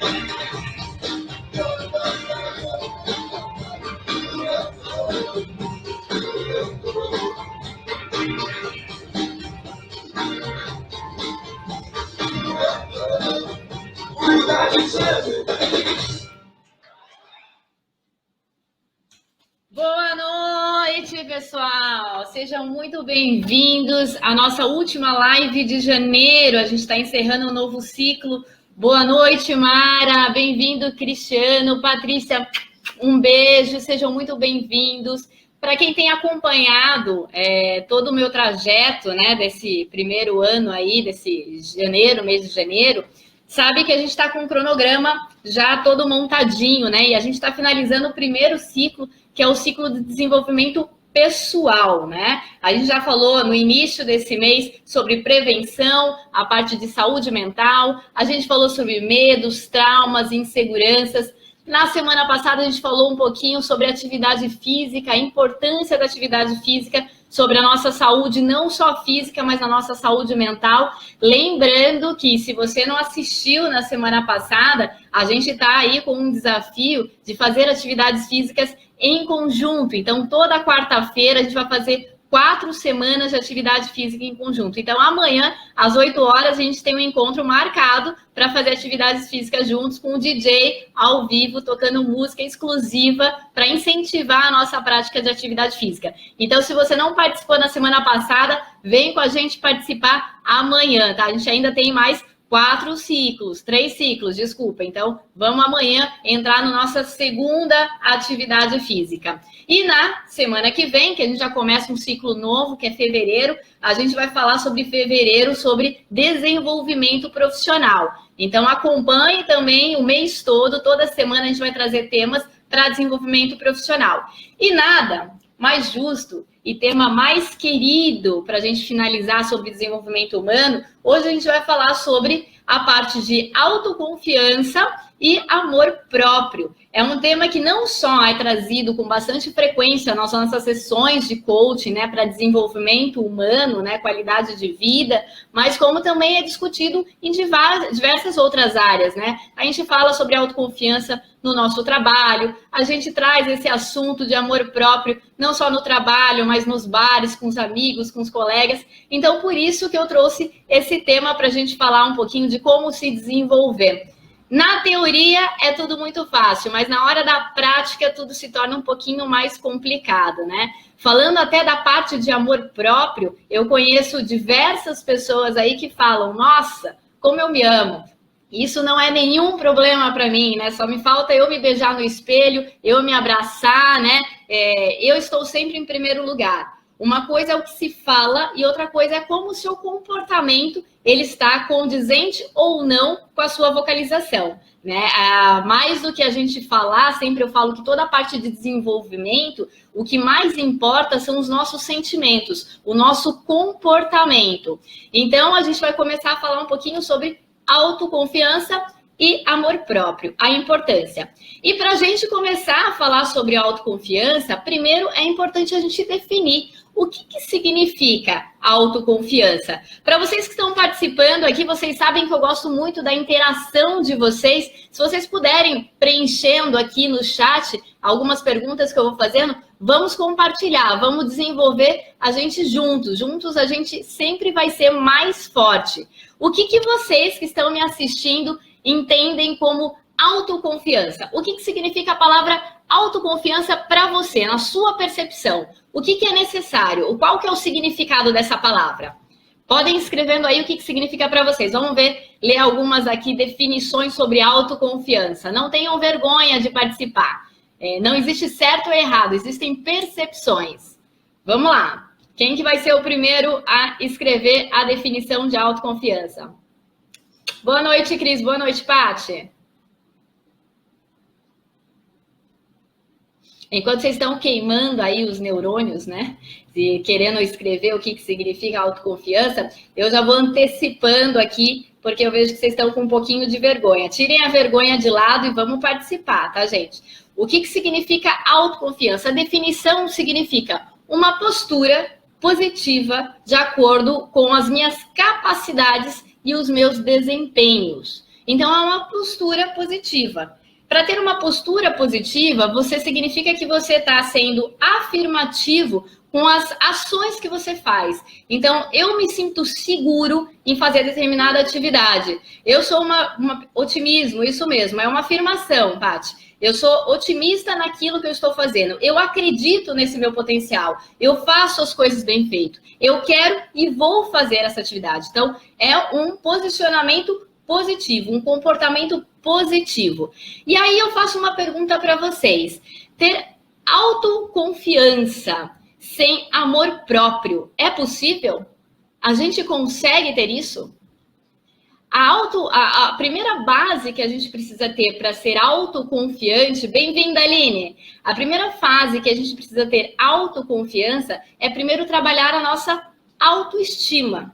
Boa noite, pessoal! Sejam muito bem-vindos à nossa última live de janeiro. A gente está encerrando um novo ciclo. Boa noite, Mara! Bem-vindo, Cristiano, Patrícia, um beijo, sejam muito bem-vindos. Para quem tem acompanhado todo o meu trajeto, né, desse primeiro ano aí, desse janeiro, mês de janeiro, sabe que a gente está com um cronograma já todo montadinho, né? E a gente está finalizando o primeiro ciclo, que é o ciclo de desenvolvimento pessoal, né? A gente já falou no início desse mês sobre prevenção, a parte de saúde mental, a gente falou sobre medos, traumas, inseguranças. Na semana passada a gente falou um pouquinho sobre atividade física, a importância da atividade física sobre a nossa saúde, não só física, mas a nossa saúde mental. Lembrando que se você não assistiu na semana passada, a gente está aí com um desafio de fazer atividades físicas em conjunto. Então, toda quarta-feira a gente vai fazer 4 semanas de atividade física em conjunto. Então, amanhã, às 8 horas, a gente tem um encontro marcado para fazer atividades físicas juntos com o DJ ao vivo, tocando música exclusiva para incentivar a nossa prática de atividade física. Então, se você não participou na semana passada, vem com a gente participar amanhã, tá? A gente ainda tem mais 3 ciclos, desculpa. Então, vamos amanhã entrar na nossa segunda atividade física. E na semana que vem, que a gente já começa um ciclo novo, que é fevereiro, a gente vai falar sobre fevereiro, sobre desenvolvimento profissional. Então, acompanhe também o mês todo, toda semana a gente vai trazer temas para desenvolvimento profissional. E nada mais justo e tema mais querido para a gente finalizar sobre desenvolvimento humano, hoje a gente vai falar sobre a parte de autoconfiança e amor próprio. É um tema que não só é trazido com bastante frequência nas nossas sessões de coaching, né, para desenvolvimento humano, né, qualidade de vida, mas como também é discutido em diversas outras áreas, né? A gente fala sobre autoconfiança no nosso trabalho, a gente traz esse assunto de amor próprio, não só no trabalho, mas nos bares, com os amigos, com os colegas. Então, por isso que eu trouxe esse tema para a gente falar um pouquinho de como se desenvolver. Na teoria é tudo muito fácil, mas na hora da prática tudo se torna um pouquinho mais complicado, né? Falando até da parte de amor próprio, eu conheço diversas pessoas aí que falam, nossa, como eu me amo. Isso não é nenhum problema para mim, né? Só me falta eu me beijar no espelho, eu me abraçar, né? Eu estou sempre em primeiro lugar. Uma coisa é o que se fala e outra coisa é como o seu comportamento ele está condizente ou não com a sua vocalização, né? Mais do que a gente falar, sempre eu falo que toda a parte de desenvolvimento, o que mais importa são os nossos sentimentos, o nosso comportamento. Então, a gente vai começar a falar um pouquinho sobre autoconfiança e amor próprio, a importância. E para a gente começar a falar sobre autoconfiança, primeiro é importante a gente definir o que significa autoconfiança. Para vocês que estão participando aqui, vocês sabem que eu gosto muito da interação de vocês. Se vocês puderem preenchendo aqui no chat algumas perguntas que eu vou fazendo, vamos compartilhar, vamos desenvolver a gente juntos. Juntos a gente sempre vai ser mais forte. O que vocês que estão me assistindo entendem como autoconfiança? O que significa a palavra autoconfiança para você, na sua percepção? O que é necessário? Qual que é o significado dessa palavra? Podem escrevendo aí o que significa para vocês. Vamos ler algumas aqui definições sobre autoconfiança. Não tenham vergonha de participar. Não existe certo ou errado, existem percepções. Vamos lá. Quem que vai ser o primeiro a escrever a definição de autoconfiança? Boa noite, Cris. Boa noite, Paty. Enquanto vocês estão queimando aí os neurônios, né? E querendo escrever o que significa autoconfiança, eu já vou antecipando aqui, porque eu vejo que vocês estão com um pouquinho de vergonha. Tirem a vergonha de lado e vamos participar, tá, gente? O que significa autoconfiança? A definição significa uma postura positiva de acordo com as minhas capacidades e os meus desempenhos. Então, é uma postura positiva. Para ter uma postura positiva, você significa que você está sendo afirmativo com as ações que você faz. Então, eu me sinto seguro em fazer determinada atividade. Eu sou otimismo, isso mesmo, é uma afirmação, Paty. Eu sou otimista naquilo que eu estou fazendo. Eu acredito nesse meu potencial. Eu faço as coisas bem feitas. Eu quero e vou fazer essa atividade. Então, é um posicionamento positivo, um comportamento positivo. E aí eu faço uma pergunta para vocês. Ter autoconfiança sem amor próprio é possível? A gente consegue ter isso? A primeira base que a gente precisa ter para ser autoconfiante, bem-vinda, Aline! A primeira fase que a gente precisa ter autoconfiança é primeiro trabalhar a nossa autoestima.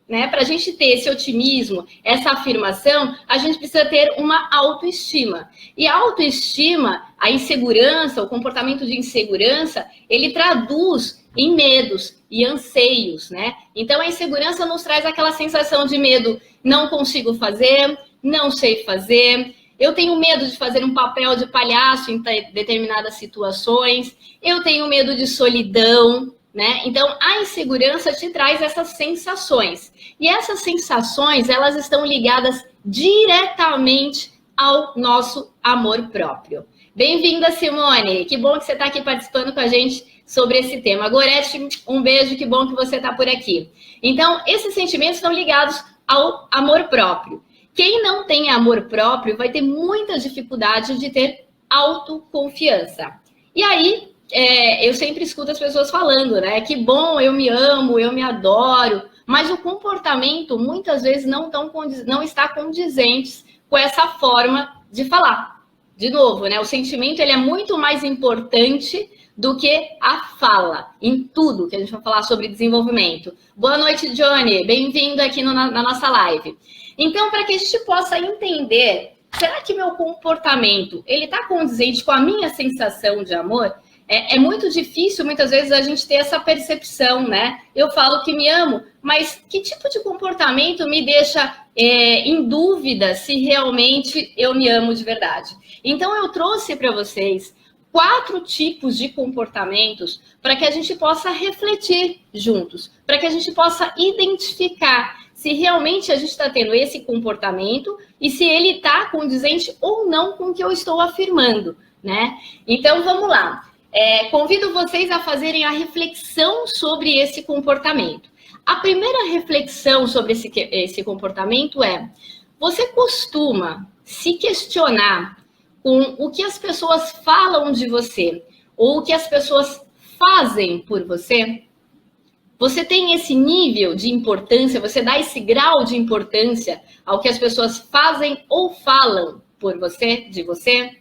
Né? Para a gente ter esse otimismo, essa afirmação, a gente precisa ter uma autoestima. E a autoestima, a insegurança, o comportamento de insegurança, ele traduz em medos e anseios, né? Então, a insegurança nos traz aquela sensação de medo, não consigo fazer, não sei fazer, eu tenho medo de fazer um papel de palhaço em determinadas situações, eu tenho medo de solidão, né? Então, a insegurança te traz essas sensações. E essas sensações, elas estão ligadas diretamente ao nosso amor próprio. Bem-vinda, Simone. Que bom que você está aqui participando com a gente sobre esse tema. Gorete, um beijo, que bom que você está por aqui. Então, esses sentimentos estão ligados ao amor próprio. Quem não tem amor próprio vai ter muita dificuldade de ter autoconfiança. E aí, eu sempre escuto as pessoas falando, né? Que bom, eu me amo, eu me adoro, mas o comportamento muitas vezes não está condizente com essa forma de falar. De novo, né? O sentimento ele é muito mais importante do que a fala, em tudo que a gente vai falar sobre desenvolvimento. Boa noite, Johnny, bem-vindo aqui na nossa live. Então, para que a gente possa entender, será que meu comportamento ele está condizente com a minha sensação de amor? É muito difícil, muitas vezes, a gente ter essa percepção, né? Eu falo que me amo, mas que tipo de comportamento me deixa em dúvida se realmente eu me amo de verdade? Então, eu trouxe para vocês 4 tipos de comportamentos para que a gente possa refletir juntos, para que a gente possa identificar se realmente a gente está tendo esse comportamento e se ele está condizente ou não com o que eu estou afirmando, né? Então, vamos lá. Convido vocês a fazerem a reflexão sobre esse comportamento. A primeira reflexão sobre esse comportamento é: você costuma se questionar com o que as pessoas falam de você ou o que as pessoas fazem por você? Você tem esse nível de importância, você dá esse grau de importância ao que as pessoas fazem ou falam por você, de você?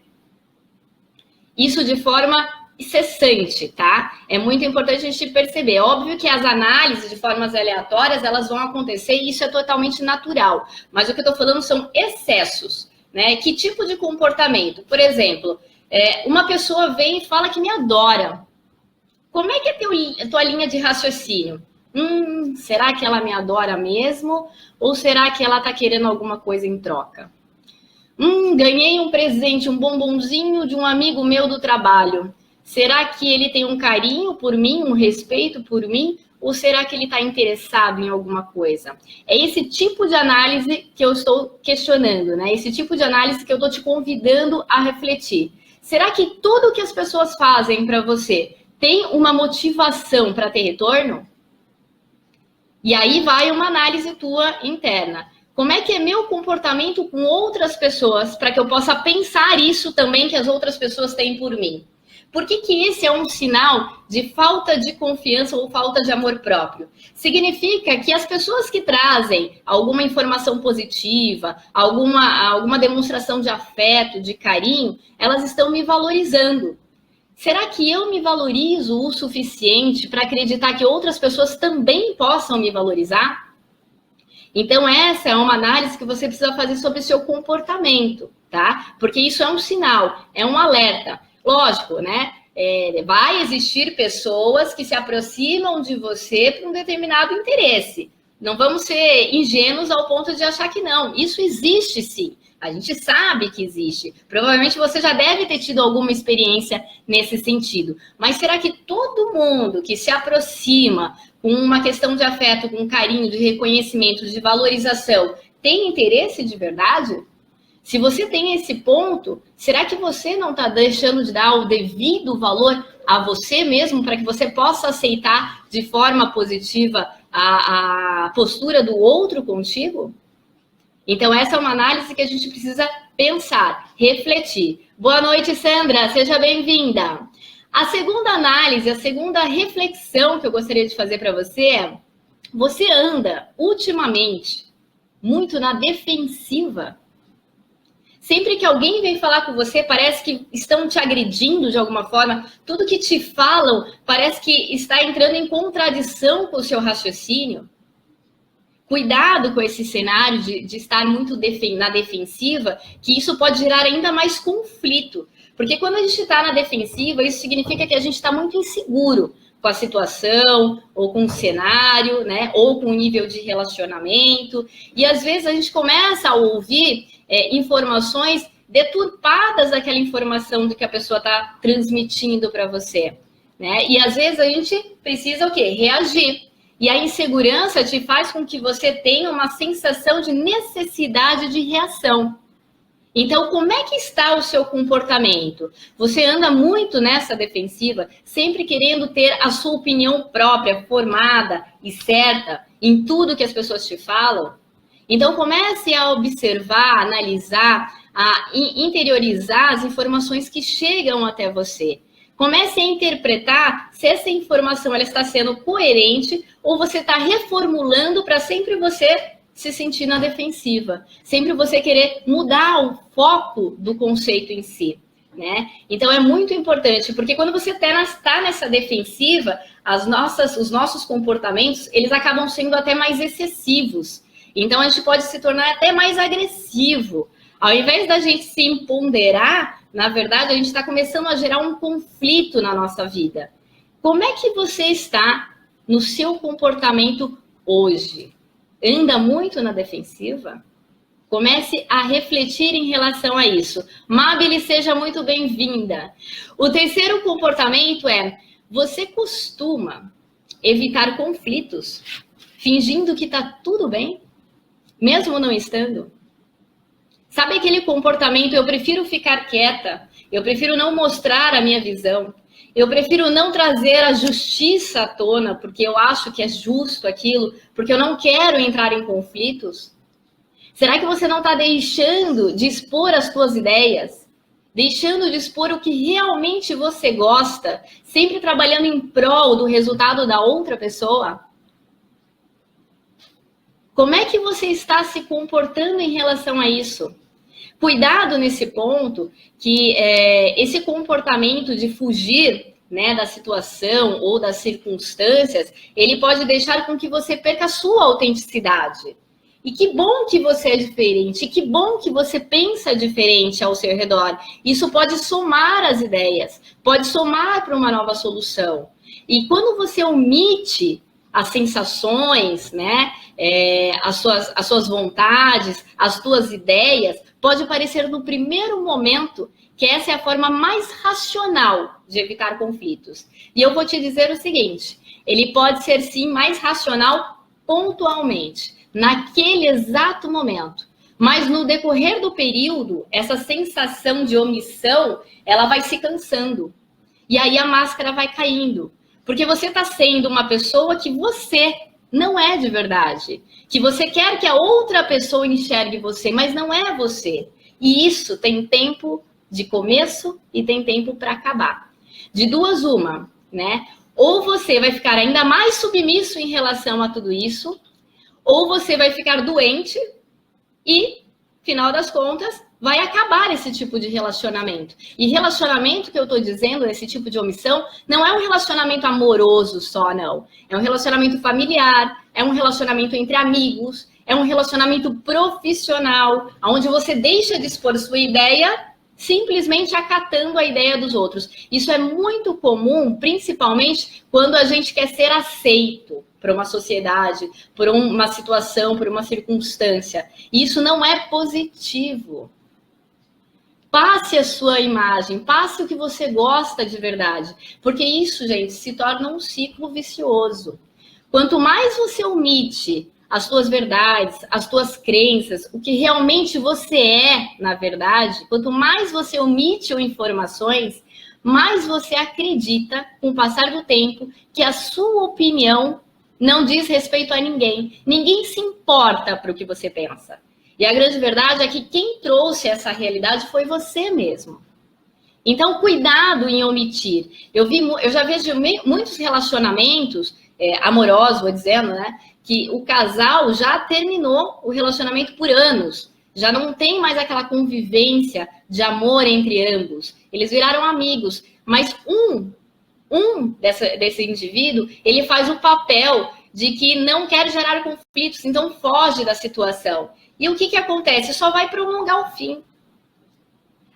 Isso de forma incessante, tá? É muito importante a gente perceber. É óbvio que as análises de formas aleatórias, elas vão acontecer e isso é totalmente natural. Mas o que eu tô falando são excessos, né? Que tipo de comportamento? Por exemplo, uma pessoa vem e fala que me adora. Como é que é a tua linha de raciocínio? Será que ela me adora mesmo? Ou será que ela tá querendo alguma coisa em troca? Ganhei um presente, um bombonzinho de um amigo meu do trabalho. Será que ele tem um carinho por mim, um respeito por mim? Ou será que ele está interessado em alguma coisa? É esse tipo de análise que eu estou questionando, né? Esse tipo de análise que eu estou te convidando a refletir. Será que tudo que as pessoas fazem para você tem uma motivação para ter retorno? E aí vai uma análise tua interna. Como é que é meu comportamento com outras pessoas para que eu possa pensar isso também que as outras pessoas têm por mim? Por que esse é um sinal de falta de confiança ou falta de amor próprio? Significa que as pessoas que trazem alguma informação positiva, alguma demonstração de afeto, de carinho, elas estão me valorizando. Será que eu me valorizo o suficiente para acreditar que outras pessoas também possam me valorizar? Então, essa é uma análise que você precisa fazer sobre o seu comportamento, tá? Porque isso é um sinal, é um alerta. Lógico, né? Vai existir pessoas que se aproximam de você por um determinado interesse. Não vamos ser ingênuos ao ponto de achar que não. Isso existe sim. A gente sabe que existe. Provavelmente você já deve ter tido alguma experiência nesse sentido. Mas será que todo mundo que se aproxima com uma questão de afeto, com carinho, de reconhecimento, de valorização, tem interesse de verdade? Se você tem esse ponto, será que você não está deixando de dar o devido valor a você mesmo para que você possa aceitar de forma positiva a postura do outro contigo? Então, essa é uma análise que a gente precisa pensar, refletir. Boa noite, Sandra, seja bem-vinda. A segunda análise, a segunda reflexão que eu gostaria de fazer para você é: você anda, ultimamente, muito na defensiva? Sempre que alguém vem falar com você, parece que estão te agredindo de alguma forma. Tudo que te falam parece que está entrando em contradição com o seu raciocínio. Cuidado com esse cenário de estar muito na defensiva, que isso pode gerar ainda mais conflito. Porque quando a gente está na defensiva, isso significa que a gente está muito inseguro com a situação, ou com o cenário, né? Ou com o nível de relacionamento. E às vezes a gente começa a ouvir informações deturpadas daquela informação do que a pessoa está transmitindo para você, né? E às vezes a gente precisa o quê? Reagir. E a insegurança te faz com que você tenha uma sensação de necessidade de reação. Então, como é que está o seu comportamento? Você anda muito nessa defensiva, sempre querendo ter a sua opinião própria, formada e certa em tudo que as pessoas te falam? Então, comece a observar, analisar, a interiorizar as informações que chegam até você. Comece a interpretar se essa informação ela está sendo coerente ou você está reformulando para sempre você se sentir na defensiva. Sempre você querer mudar o foco do conceito em si, né? Então, é muito importante, porque quando você está nessa defensiva, os nossos comportamentos, eles acabam sendo até mais excessivos. Então, a gente pode se tornar até mais agressivo. Ao invés da gente se empoderar, na verdade, a gente está começando a gerar um conflito na nossa vida. Como é que você está no seu comportamento hoje? Anda muito na defensiva? Comece a refletir em relação a isso. Mabile, seja muito bem-vinda. O terceiro comportamento é: você costuma evitar conflitos, fingindo que está tudo bem, mesmo não estando? Sabe aquele comportamento: eu prefiro ficar quieta, eu prefiro não mostrar a minha visão, eu prefiro não trazer a justiça à tona, porque eu acho que é justo aquilo, porque eu não quero entrar em conflitos? Será que você não está deixando de expor as suas ideias? Deixando de expor o que realmente você gosta, sempre trabalhando em prol do resultado da outra pessoa? Como é que você está se comportando em relação a isso? Cuidado nesse ponto, que esse comportamento de fugir, né, da situação ou das circunstâncias, ele pode deixar com que você perca a sua autenticidade. E que bom que você é diferente, que bom que você pensa diferente ao seu redor. Isso pode somar as ideias, pode somar para uma nova solução. E quando você omite as sensações, né, as suas vontades, as suas ideias, pode parecer no primeiro momento que essa é a forma mais racional de evitar conflitos. E eu vou te dizer o seguinte: ele pode ser sim mais racional pontualmente, naquele exato momento. Mas no decorrer do período, essa sensação de omissão, ela vai se cansando. E aí a máscara vai caindo. Porque você está sendo uma pessoa que você não é de verdade. Que você quer que a outra pessoa enxergue você, mas não é você. E isso tem tempo de começo e tem tempo para acabar. De duas uma, né? Ou você vai ficar ainda mais submisso em relação a tudo isso, ou você vai ficar doente e, final das contas, vai acabar esse tipo de relacionamento. E relacionamento que eu estou dizendo, esse tipo de omissão, não é um relacionamento amoroso só, não. É um relacionamento familiar, é um relacionamento entre amigos, é um relacionamento profissional, onde você deixa de expor sua ideia simplesmente acatando a ideia dos outros. Isso é muito comum, principalmente quando a gente quer ser aceito. para uma sociedade, por uma situação, por uma circunstância. Isso não é positivo. Passe a sua imagem, passe o que você gosta de verdade. Porque isso, gente, se torna um ciclo vicioso. Quanto mais você omite as tuas verdades, as tuas crenças, o que realmente você é, na verdade, quanto mais você omite informações, mais você acredita, com o passar do tempo, que a sua opinião não diz respeito a ninguém. Ninguém se importa para o que você pensa. E a grande verdade é que quem trouxe essa realidade foi você mesmo. Então, cuidado em omitir. Eu já vejo muitos relacionamentos amorosos, vou dizendo, né? Que o casal já terminou o relacionamento por anos. Já não tem mais aquela convivência de amor entre ambos. Eles viraram amigos. Mas desse indivíduo, ele faz o papel de que não quer gerar conflitos, então foge da situação. E o que acontece? Só vai prolongar o fim.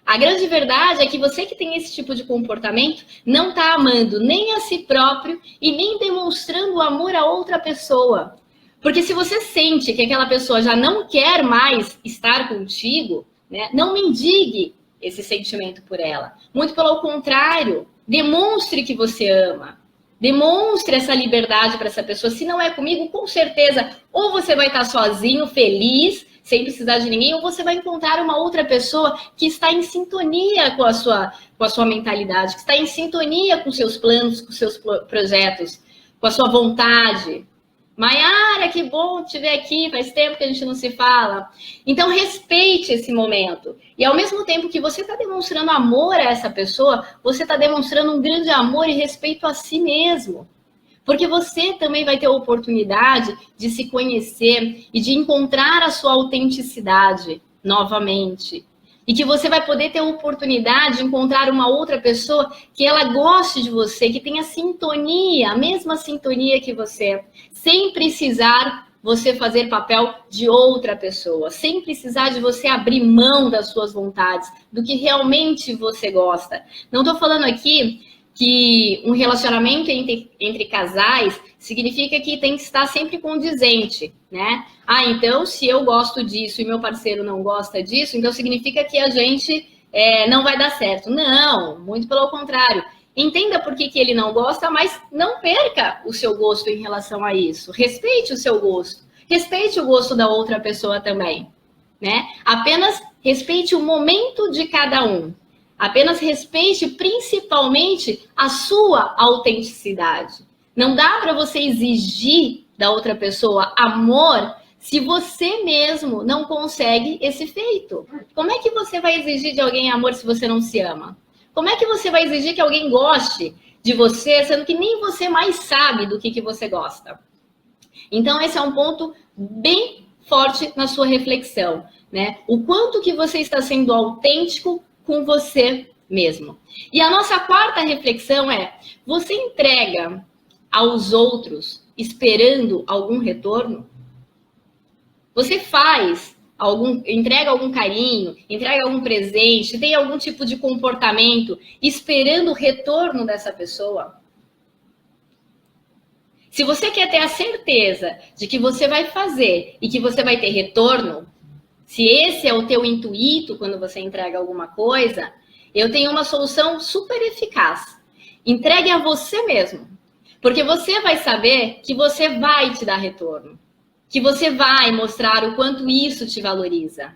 A grande verdade é que você que tem esse tipo de comportamento não está amando nem a si próprio e nem demonstrando amor a outra pessoa. Porque se você sente que aquela pessoa já não quer mais estar contigo, né, não mendigue esse sentimento por ela. Muito pelo contrário, demonstre que você ama. Demonstre essa liberdade para essa pessoa. Se não é comigo, com certeza, ou você vai estar sozinho, feliz, sem precisar de ninguém, ou você vai encontrar uma outra pessoa que está em sintonia com a sua mentalidade, que está em sintonia com seus planos, com seus projetos, com a sua vontade. Maiara, que bom te ver aqui, faz tempo que a gente não se fala. Então, respeite esse momento. E ao mesmo tempo que você está demonstrando amor a essa pessoa, você está demonstrando um grande amor e respeito a si mesmo. Porque você também vai ter a oportunidade de se conhecer e de encontrar a sua autenticidade novamente. E que você vai poder ter a oportunidade de encontrar uma outra pessoa que ela goste de você, que tenha sintonia, a mesma sintonia que você, sem precisar você fazer papel de outra pessoa, sem precisar de você abrir mão das suas vontades, do que realmente você gosta. Não estou falando aqui que um relacionamento entre casais significa que tem que estar sempre condizente, né? Ah, então se eu gosto disso e meu parceiro não gosta disso, então significa que a gente não vai dar certo. Não, muito pelo contrário. Entenda por que ele não gosta, mas não perca o seu gosto em relação a isso. Respeite o seu gosto. Respeite o gosto da outra pessoa também, né? Apenas respeite o momento de cada um. Apenas respeite principalmente a sua autenticidade. Não dá para você exigir da outra pessoa amor se você mesmo não consegue esse feito. Como é que você vai exigir de alguém amor se você não se ama? Como é que você vai exigir que alguém goste de você, sendo que nem você mais sabe do que você gosta? Então, esse é um ponto bem forte na sua reflexão, né? O quanto que você está sendo autêntico com você mesmo. E a nossa quarta reflexão é: você entrega aos outros esperando algum retorno? Você entrega algum carinho, entrega algum presente, tem algum tipo de comportamento esperando o retorno dessa pessoa? Se você quer ter a certeza de que você vai fazer e que você vai ter retorno, se esse é o teu intuito quando você entrega alguma coisa, eu tenho uma solução super eficaz. Entregue a você mesmo. Porque você vai saber que você vai te dar retorno. Que você vai mostrar o quanto isso te valoriza.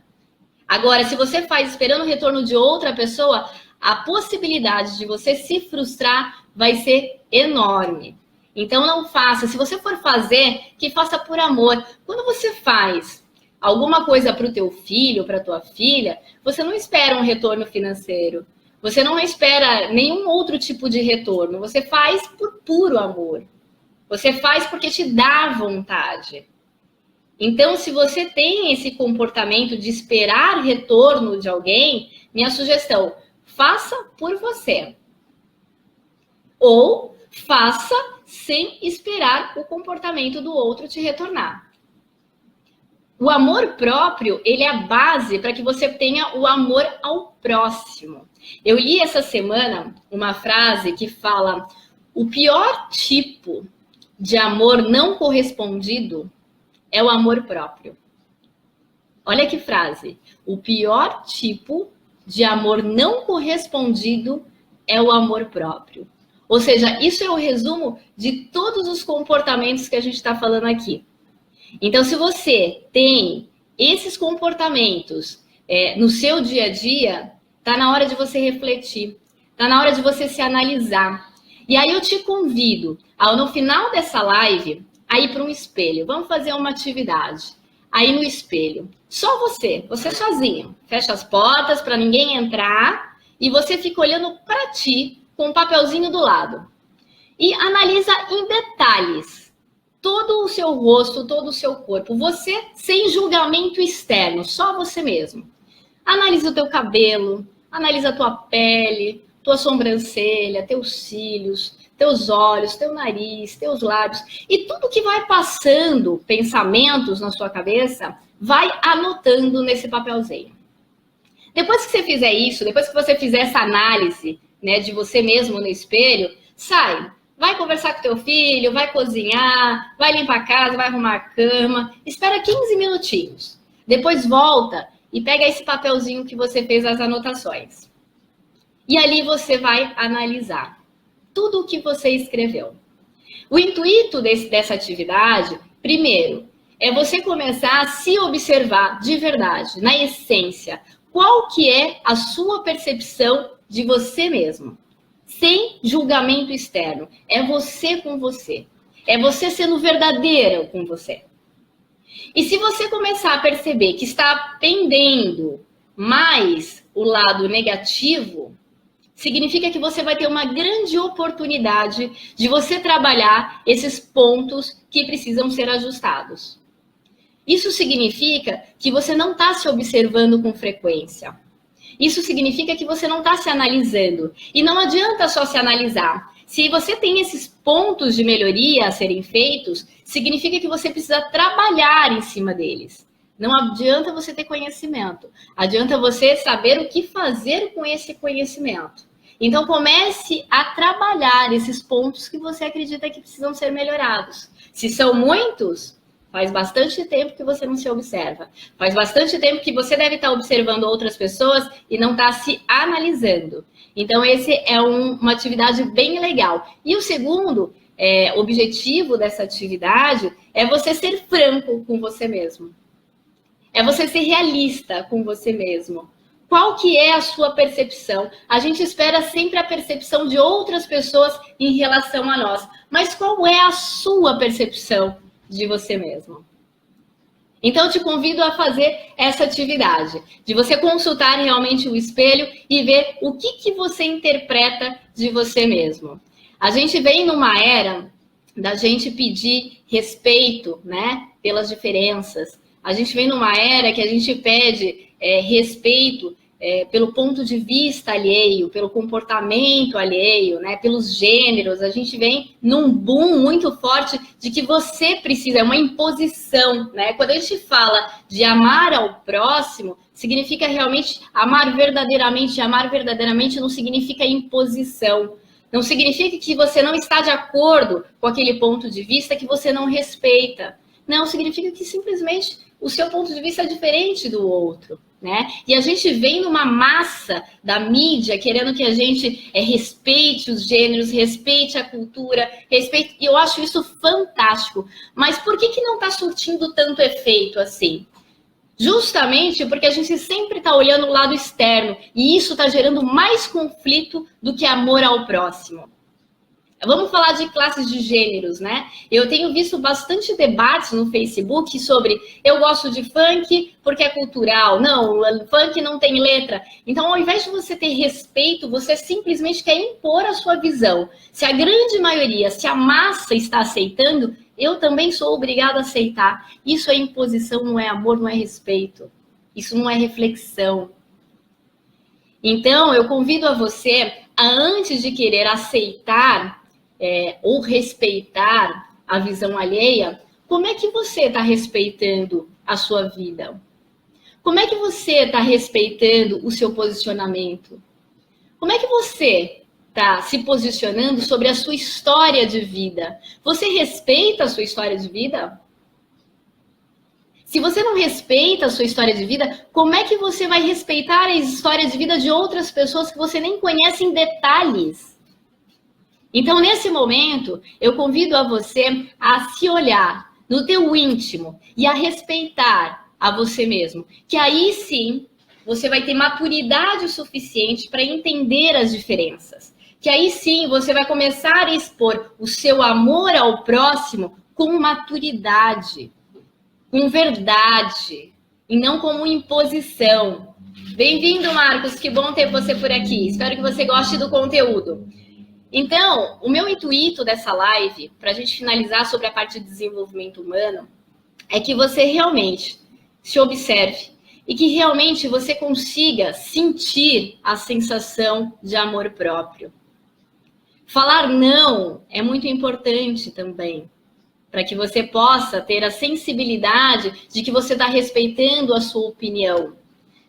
Agora, se você faz esperando o retorno de outra pessoa, a possibilidade de você se frustrar vai ser enorme. Então, não faça. Se você for fazer, que faça por amor. Quando você faz alguma coisa para o teu filho, para a tua filha, você não espera um retorno financeiro. Você não espera nenhum outro tipo de retorno. Você faz por puro amor. Você faz porque te dá vontade. Então, se você tem esse comportamento de esperar retorno de alguém, minha sugestão, faça por você. Ou faça sem esperar o comportamento do outro te retornar. O amor próprio, ele é a base para que você tenha o amor ao próximo. Eu li essa semana uma frase que fala: o pior tipo de amor não correspondido é o amor próprio. Olha que frase. O pior tipo de amor não correspondido é o amor próprio. Ou seja, isso é o resumo de todos os comportamentos que a gente está falando aqui. Então, se você tem esses comportamentos no seu dia a dia, está na hora de você refletir, está na hora de você se analisar. E aí eu te convido, no final dessa live, a ir para um espelho. Vamos fazer uma atividade. Aí no espelho, só você sozinho. Fecha as portas para ninguém entrar e você fica olhando para ti com um papelzinho do lado. E analisa em detalhes todo o seu rosto, todo o seu corpo. Você sem julgamento externo, só você mesmo. Analisa o teu cabelo, analisa a tua pele, tua sobrancelha, teus cílios, teus olhos, teu nariz, teus lábios. E tudo que vai passando, pensamentos na sua cabeça, vai anotando nesse papelzinho. Depois que você fizer isso, depois que você fizer essa análise, né, de você mesmo no espelho, sai, vai conversar com teu filho, vai cozinhar, vai limpar a casa, vai arrumar a cama, espera 15 minutinhos. Depois volta e pega esse papelzinho que você fez as anotações. E ali você vai analisar tudo o que você escreveu. O intuito dessa atividade, primeiro, é você começar a se observar de verdade, na essência, qual que é a sua percepção de você mesmo. Sem julgamento externo. É você com você. É você sendo verdadeira com você. E se você começar a perceber que está pendendo mais o lado negativo, significa que você vai ter uma grande oportunidade de você trabalhar esses pontos que precisam ser ajustados. Isso significa que você não está se observando com frequência. Isso significa que você não está se analisando. E não adianta só se analisar. Se você tem esses pontos de melhoria a serem feitos, significa que você precisa trabalhar em cima deles. Não adianta você ter conhecimento. Adianta você saber o que fazer com esse conhecimento. Então, comece a trabalhar esses pontos que você acredita que precisam ser melhorados. Se são muitos, faz bastante tempo que você não se observa. Faz bastante tempo que você deve estar observando outras pessoas e não está se analisando. Então, esse é uma atividade bem legal. E o segundo objetivo dessa atividade é você ser franco com você mesmo. É você ser realista com você mesmo. Qual que é a sua percepção? A gente espera sempre a percepção de outras pessoas em relação a nós. Mas qual é a sua percepção de você mesmo? Então, eu te convido a fazer essa atividade, de você consultar realmente o espelho e ver o que você interpreta de você mesmo. A gente vem numa era da gente pedir respeito, né, pelas diferenças. A gente vem numa era que a gente pede respeito pelo ponto de vista alheio, pelo comportamento alheio, né, pelos gêneros. A gente vem num boom muito forte de que você precisa, é uma imposição, né? Quando a gente fala de amar ao próximo, significa realmente amar verdadeiramente. Amar verdadeiramente não significa imposição. Não significa que você não está de acordo com aquele ponto de vista, que você não respeita. Não, significa que simplesmente o seu ponto de vista é diferente do outro, né? E a gente vem numa massa da mídia querendo que a gente respeite os gêneros, respeite a cultura, respeite... E eu acho isso fantástico. Mas por que não está surtindo tanto efeito assim? Justamente porque a gente sempre está olhando o lado externo e isso está gerando mais conflito do que amor ao próximo. Vamos falar de classes de gêneros, né? Eu tenho visto bastante debates no Facebook sobre eu gosto de funk porque é cultural. Não, funk não tem letra. Então, ao invés de você ter respeito, você simplesmente quer impor a sua visão. Se a grande maioria, se a massa está aceitando, eu também sou obrigada a aceitar. Isso é imposição, não é amor, não é respeito. Isso não é reflexão. Então, eu convido a você a, antes de querer aceitar ou respeitar a visão alheia, como é que você está respeitando a sua vida? Como é que você está respeitando o seu posicionamento? Como é que você está se posicionando sobre a sua história de vida. Você respeita a sua história de vida? Se você não respeita a sua história de vida, como é que você vai respeitar a história de vida de outras pessoas que você nem conhece em detalhes? Então, nesse momento, eu convido a você a se olhar no teu íntimo e a respeitar a você mesmo. Que aí sim, você vai ter maturidade o suficiente para entender as diferenças. Que aí sim, você vai começar a expor o seu amor ao próximo com maturidade, com verdade, e não como imposição. Bem-vindo, Marcos, que bom ter você por aqui. Espero que você goste do conteúdo. Então, o meu intuito dessa live, para a gente finalizar sobre a parte de desenvolvimento humano, é que você realmente se observe e que realmente você consiga sentir a sensação de amor próprio. Falar não é muito importante também, para que você possa ter a sensibilidade de que você está respeitando a sua opinião.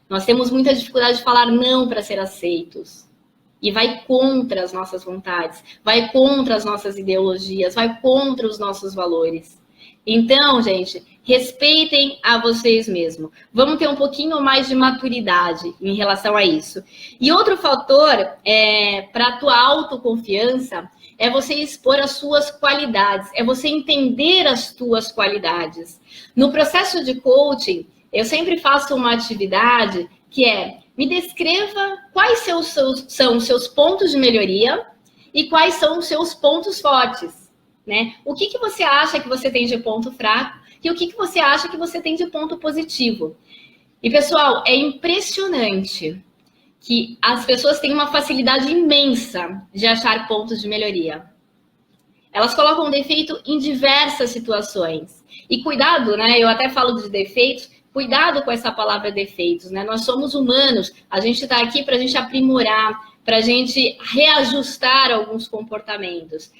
Nós temos muita dificuldade de falar não para ser aceitos. E vai contra as nossas vontades, vai contra as nossas ideologias, vai contra os nossos valores. Então, gente, respeitem a vocês mesmos. Vamos ter um pouquinho mais de maturidade em relação a isso. E outro fator para a tua autoconfiança é você expor as suas qualidades, é você entender as tuas qualidades. No processo de coaching, eu sempre faço uma atividade que é: me descreva quais são os seus pontos de melhoria e quais são os seus pontos fortes, né? O que você acha que você tem de ponto fraco e o que você acha que você tem de ponto positivo. E, pessoal, é impressionante que as pessoas têm uma facilidade imensa de achar pontos de melhoria. Elas colocam defeito em diversas situações. E cuidado, né? Eu até falo de defeitos. Cuidado com essa palavra defeitos, né? Nós somos humanos, a gente está aqui para a gente aprimorar, para a gente reajustar alguns comportamentos.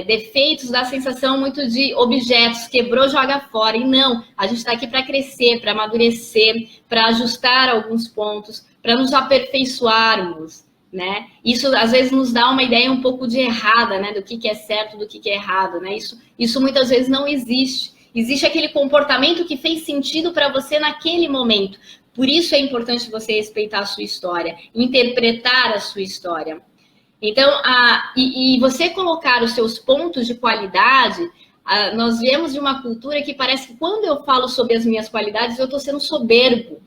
Defeitos dá a sensação muito de objetos, quebrou, joga fora. E não, a gente está aqui para crescer, para amadurecer, para ajustar alguns pontos, para nos aperfeiçoarmos, né? Isso às vezes nos dá uma ideia um pouco de errada, né? Do que é certo, do que é errado, né? Isso muitas vezes não existe. Existe aquele comportamento que fez sentido para você naquele momento. Por isso é importante você respeitar a sua história, interpretar a sua história. Então, e você colocar os seus pontos de qualidade, nós viemos de uma cultura que parece que quando eu falo sobre as minhas qualidades, eu estou sendo soberbo.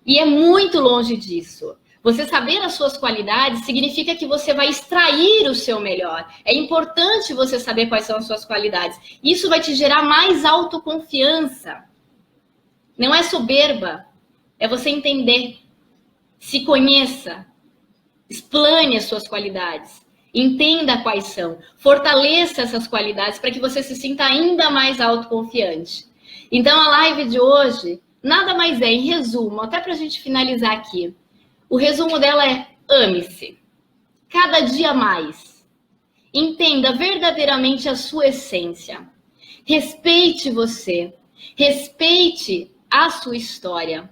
E é muito longe disso. Você saber as suas qualidades significa que você vai extrair o seu melhor. É importante você saber quais são as suas qualidades. Isso vai te gerar mais autoconfiança. Não é soberba, é você entender. Se conheça, explane as suas qualidades. Entenda quais são. Fortaleça essas qualidades para que você se sinta ainda mais autoconfiante. Então, a live de hoje nada mais é, em resumo, até para a gente finalizar aqui. O resumo dela é: ame-se. Cada dia mais. Entenda verdadeiramente a sua essência. Respeite você. Respeite a sua história.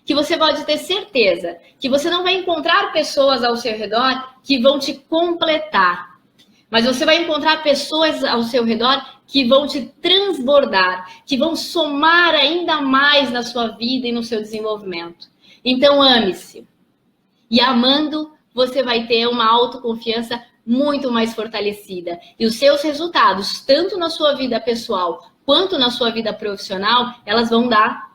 Que você pode ter certeza que você não vai encontrar pessoas ao seu redor que vão te completar. Mas você vai encontrar pessoas ao seu redor que vão te transbordar, que vão somar ainda mais na sua vida e no seu desenvolvimento. Então, ame-se. E amando, você vai ter uma autoconfiança muito mais fortalecida. E os seus resultados, tanto na sua vida pessoal quanto na sua vida profissional, elas vão dar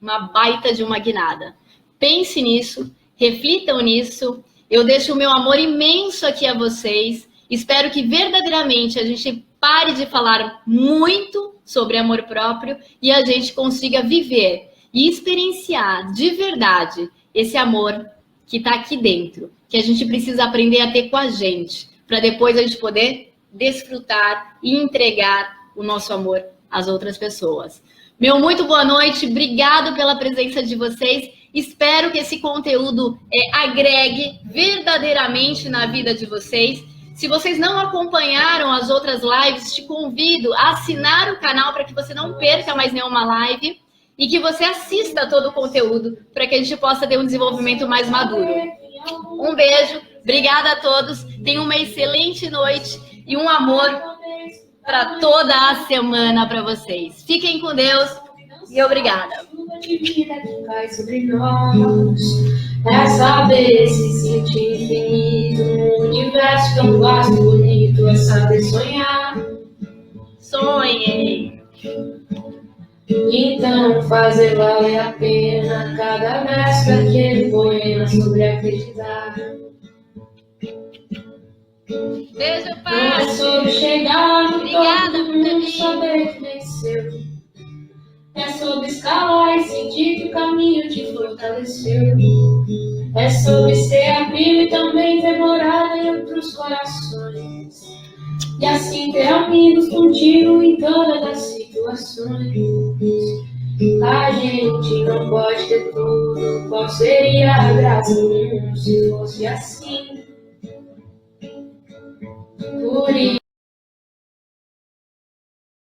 uma baita de uma guinada. Pense nisso, reflitam nisso. Eu deixo o meu amor imenso aqui a vocês. Espero que verdadeiramente a gente pare de falar muito sobre amor próprio e a gente consiga viver e experienciar de verdade esse amor que está aqui dentro, que a gente precisa aprender a ter com a gente, para depois a gente poder desfrutar e entregar o nosso amor às outras pessoas. Meu muito boa noite, obrigado pela presença de vocês. Espero que esse conteúdo agregue verdadeiramente na vida de vocês. Se vocês não acompanharam as outras lives, te convido a assinar o canal para que você não perca mais nenhuma live e que você assista todo o conteúdo para que a gente possa ter um desenvolvimento mais maduro. Um beijo, Obrigada a todos. Tenham uma excelente noite e um amor para toda a semana para vocês. Fiquem com Deus e obrigada. É saber se sentir infinito, um universo tão vasto e bonito, é saber sonhar. Sonhei. Então fazer valer a pena cada verso daquele poema sobre acreditar. Beijo, Não pai. é sobre chegar no Obrigada topo por do ter mundo, vindo. saber que venceu. É sobre escalar e sentir que o caminho te fortaleceu. É sobre ser abrigo e também ter morada em outros corações. E assim ter amigos contigo em todas as situações. A gente não pode ter tudo. Qual seria a graça do mundo se fosse assim?